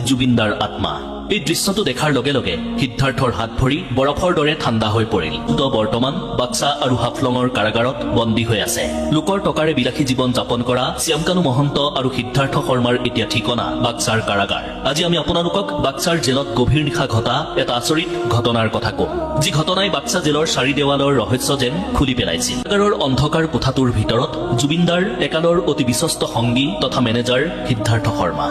জুবিনদাৰ আত্মা। এই দৃশ্যটো দেখাৰ লগে লগে সিদ্ধাৰ্থৰ হাত ভৰি বৰফৰ দৰে ঠাণ্ডা হৈ পৰিল। বৰ্তমান বাক্সা আৰু হাফলঙৰ কাৰাগাৰত বন্দী হৈ আছে। লোকৰ টকাৰে বিলাসী জীৱন যাপন কৰা শ্যামকানু মহন্ত আৰু সিদ্ধাৰ্থ শৰ্মাৰ এতিয়া ঠিকনা বাক্সাৰ কাৰাগাৰ। আজি আমি আপোনালোকক বাক্সাৰ জেলত গভীৰ নিশা ঘটা এটা আচৰিত ঘটনাৰ কথা কম, যি ঘটনাই বাক্সা জেলৰ চাৰি দেৱালৰ ৰহস্য যেন খুলি পেলাইছিল। কাৰাগাৰৰ অন্ধকাৰ কোঠাটোৰ ভিতৰত জুবিনদাৰ একালৰ অতি বিশ্বস্ত সংগী তথা মেনেজাৰ সিদ্ধাৰ্থ শৰ্মা।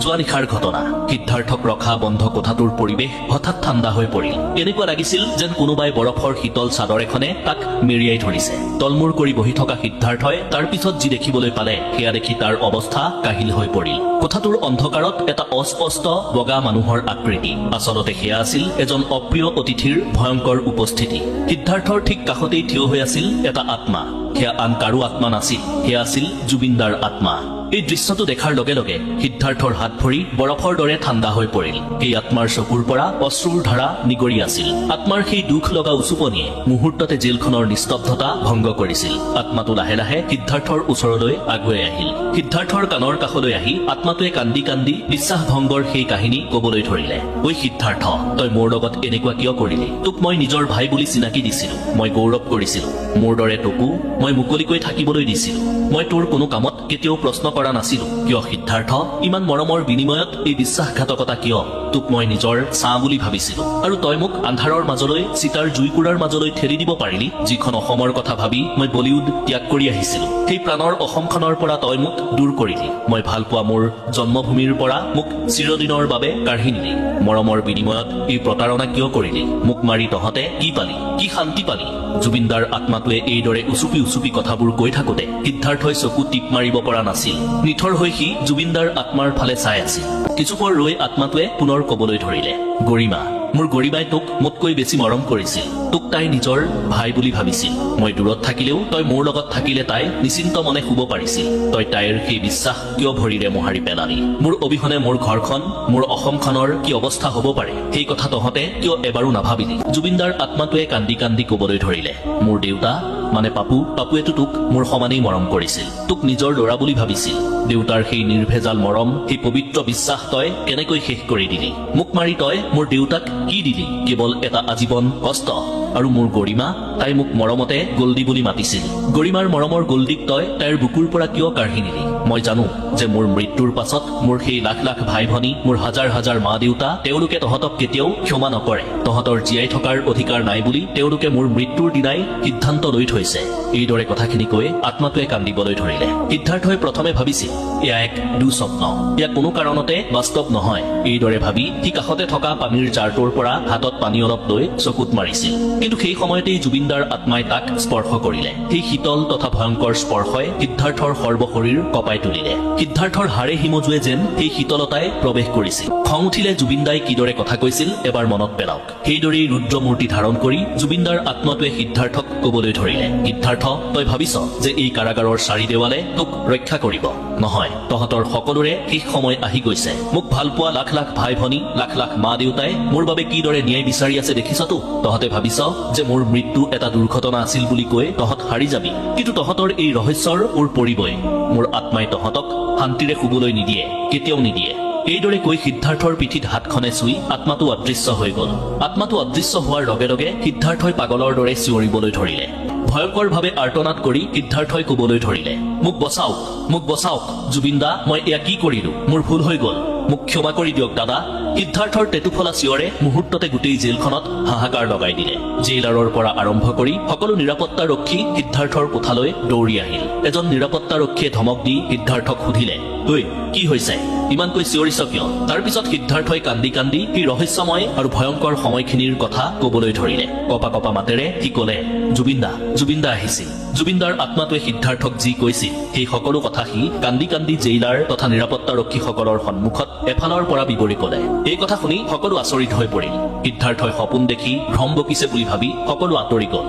যোৱা নিশাৰ ঘটনা। সিদ্ধাৰ্থক ৰখা বন্ধ কোঠাটোৰ পৰিৱেশ হঠাৎ ঠাণ্ডা হৈ পৰিল। এনেকুৱা লাগিছিল যেন কোনোবাই বৰফৰ শীতল চাদৰ এখনে তাক মেৰিয়াই ধৰিছে। তলমূৰ কৰি বহি থকা সিদ্ধাৰ্থই তাৰ পিছত যি দেখিবলৈ পালে সেয়া দেখি তাৰ অৱস্থা কাহিল হৈ পৰিল। কোঠাটোৰ অন্ধকাৰত এটা অস্পষ্ট বগা মানুহৰ আকৃতি। আচলতে সেয়া আছিল এজন অপ্ৰিয় অতিথিৰ ভয়ংকৰ উপস্থিতি। সিদ্ধাৰ্থৰ ঠিক কাষতেই থিয় হৈ আছিল এটা আত্মা। সেয়া আন কাৰো আত্মা নাছিল, সেয়া আছিল জুবিনদাৰ আত্মা। এই দৃশ্যটো দেখাৰ লগে লগে সিদ্ধাৰ্থৰ হাত ভৰি বৰফৰ দৰে ঠাণ্ডা হৈ পৰিল। এই আত্মাৰ চকুৰ পৰা অশ্ৰুৰ ধাৰা নিগৰি আছিল। আত্মাৰ সেই দুখ লগা উচুপনিয়ে মুহূৰ্ততে জেলখনৰ নিস্তব্ধতা ভংগ কৰিছিল। আত্মাটো লাহে লাহে সিদ্ধাৰ্থৰ ওচৰলৈ আগুৱাই আহিল। সিদ্ধাৰ্থৰ কাণৰ কাষলৈ আহি আত্মাটোৱে কান্দি কান্দি বিশ্বাসভংগৰ সেই কাহিনী কবলৈ ধৰিলে। ঐ সিদ্ধাৰ্থ, তই মোৰ লগত এনেকুৱা কিয় কৰিলি? তোক মই নিজৰ ভাই বুলি চিনাকি দিছিলো, মই গৌৰৱ কৰিছিলো। মোৰ দৰে তোকো মই মুকলিকৈ থাকিবলৈ দিছিলো। মই তোৰ কোনো কামত কেতিয়াও প্ৰশ্ন কৰা নাছিলো। কিয় সিদ্ধাৰ্থ, ইমান মৰমৰ বিনিময়ত এই বিশ্বাসঘাতকতা কিয়? তোক মই নিজৰ ছাঁ বুলি ভাবিছিলো, আৰু তই মোক আন্ধাৰৰ মাজলৈ চিতাৰ জুইকুৰাৰ মাজলৈ ঠেলি দিব পাৰিলি। যিখন অসমৰ কথা ভাবি মই বলিউড ত্যাগ কৰি আহিছিলো, সেই প্ৰাণৰ অসমখনৰ পৰা তই মোক দূৰ কৰিলি। মই ভাল পোৱা মোৰ জন্মভূমিৰ পৰা মোক চিৰদিনৰ বাবে কাঢ়ি নিলি। মৰমৰ বিনিময়ত এই প্ৰতাৰণা কিয় কৰিলি? মোক মাৰি তহঁতে কি পালি? কি শান্তি পালি? জুবিনদাৰ আত্মাটোৱে এইদৰে উচুপি উচুপি কথাবোৰ কৈ থাকোতে সিদ্ধাৰ্থই চকু টিপ মাৰিব পৰা নাছিল। নিথৰ হৈ সি জুবিনদাৰ আত্মাৰ ফালে চাই আছিল। কিছুপৰ ৰৈ আত্মাটোৱে পুনৰ কবলৈ ধৰিলে, গৰিমা, মোৰ গৰিমাই তোক মোতকৈ বেছি মৰম কৰিছিল। তোক তাই নিজৰ ভাই বুলি ভাবিছিল। মই দূৰত থাকিলেও তই মোৰ লগত থাকিলে তাই নিশ্চিন্ত মনে শুব পাৰিছিল। তই তাইৰ সেই বিশ্বাস কিয় ভৰিৰে মোহাৰি পেলালি? মোৰ অবিহনে মোৰ ঘৰখন, মোৰ অসমখনৰ কি অৱস্থা হব পাৰে, সেই কথা তহঁতে কিয় এবাৰো নাভাবিলি? জুবিনদাৰ আত্মাটোৱে কান্দি কান্দি কবলৈ ধৰিলে, মোৰ দেউতা মানে পাপুৱেতো তোক মোৰ সমানেই মৰম কৰিছিল। তোক নিজৰ ল'ৰা বুলি ভাবিছিল। দেউতাৰ সেই নিৰ্ভেজাল মৰম, সেই পবিত্ৰ বিশ্বাস তই কেনেকৈ শেষ কৰি দিলি? মোক মাৰি তই মোৰ দেউতাক কি দিলি? কেৱল এটা আজীৱন কষ্ট। আৰু মোৰ গৰিমা, তাই মোক মৰমতে গোল্ডি বুলি মাতিছিল। গৰিমাৰ মৰমৰ গোল্ডিক তই তাইৰ বুকুৰ পৰা কিয় কাঢ়ি নিলি? মই জানো যে মোৰ মৃত্যুৰ পাছত মোৰ সেই লাখ লাখ ভাই ভনী, মোৰ হাজাৰ হাজাৰ মা দেউতা, তেওঁলোকে তহঁতক কেতিয়াও ক্ষমা নকৰে। তহঁতৰ জীয়াই থকাৰ অধিকাৰ নাই বুলি তেওঁলোকে মোৰ মৃত্যুৰ দিনাই সিদ্ধান্ত লৈ থৈছে। এইদৰে কথাখিনি কৈ আত্মাটোৱে কান্দিবলৈ ধৰিলে। সিদ্ধাৰ্থই প্ৰথমে ভাবিছিল এয়া এক দুঃস্বপ্ন, এয়া কোনো কাৰণতে বাস্তৱ নহয়। এইদৰে ভাবি সি কাষতে থকা পানীৰ জাৰটোৰ পৰা হাতত পানী অলপ লৈ চকুত মাৰিছিল। কিন্তু সেই সময়তেই জুবিনদাৰ আত্মাই তাক স্পৰ্শ কৰিলে। সেই শীতল তথা ভয়ংকৰ স্পৰ্শই সিদ্ধাৰ্থৰ সৰ্বশৰীৰ কঁপাই তুলিলে। সিদ্ধাৰ্থৰ হাড়ে হিমজুৱে যেন সেই শীতলতাই প্ৰৱেশ কৰিছিল। খং উঠিলে জুবিনদাই কিদৰে কথা কৈছিল এবাৰ মনত পেলাওক। সেইদৰেই ৰুদ্ৰমূৰ্তি ধাৰণ কৰি জুবিনদাৰ আত্মাটোৱে সিদ্ধাৰ্থক কবলৈ ধৰিলে, সিদ্ধাৰ্থ, তই ভাবিছ যে এই কাৰাগাৰৰ চাৰি দেৱালে তোক ৰক্ষা কৰিব? নহয়, তহঁতৰ সকলোৰে শেষ সময় আহি গৈছে। মোক ভাল পোৱা লাখ লাখ ভাই ভনী, লাখ লাখ মা দেউতাই মোৰ বাবে কিদৰে ন্যায় বিচাৰি আছে দেখিছতো? তহঁতে ভাবিছ যে মোৰ মৃত্যু এটা দুৰ্ঘটনা আছিল বুলি কৈ তহঁত হাৰি যাবি, কিন্তু তহঁতৰ এই ৰহস্যৰ ওৰ পৰিবই। মোৰ আত্মাই তহঁতক শান্তিৰে শুবলৈ নিদিয়ে, কেতিয়াও নিদিয়ে। এইদৰে কৈ সিদ্ধাৰ্থৰ পিঠিত হাতখনে চুই আত্মাটো অদৃশ্য হৈ গল। আত্মাটো অদৃশ্য হোৱাৰ লগে লগে সিদ্ধাৰ্থই পাগলৰ দৰে চিঞৰিবলৈ ধৰিলে। ভয়ংকৰভাৱে আৰ্তনাদ কৰি সিদ্ধাৰ্থই কবলৈ ধৰিলে, মোক বচাওক, মোক বচাওক জুবিনদা, মই এয়া কি কৰিলো? মোৰ ভুল হৈ গল, মোক ক্ষমা কৰি দিয়ক দাদা। সিদ্ধাৰ্থৰ টেটুফলা চিঞৰে মুহূৰ্ততে গোটেই জেলখনত হাহাকাৰ লগাই দিলে। জেইলাৰৰ পৰা আৰম্ভ কৰি সকলো নিৰাপত্তাৰক্ষী সিদ্ধাৰ্থৰ কোঠালৈ দৌৰি আহিল। এজন নিৰাপত্তাৰক্ষীয়ে ধমক দি সিদ্ধাৰ্থক সুধিলে, ঐ কি হৈছে? ইমানকৈ চিঞৰিছ কিয়? তাৰ পিছত সিদ্ধাৰ্থই কান্দি কান্দি সেই ৰহস্যময় আৰু ভয়ংকৰ সময়খিনিৰ কথা কবলৈ ধৰিলে। কপা কপা মাতেৰে সি কলে, জুবিনদা আহিছিল। জুবিনদাৰ আত্মাটোৱে সিদ্ধাৰ্থক যি কৈছিল সেই সকলো কথা সি কান্দি কান্দি জেইলাৰ তথা নিৰাপত্তাৰক্ষীসকলৰ সন্মুখত এফালৰ পৰা বিৱৰি কলে। এই কথা শুনি সকলো আচৰিত হৈ পৰিল। সিদ্ধাৰ্থই সপোন দেখি ভ্ৰম বকিছে বুলি ভাবি সকলো আঁতৰি গল।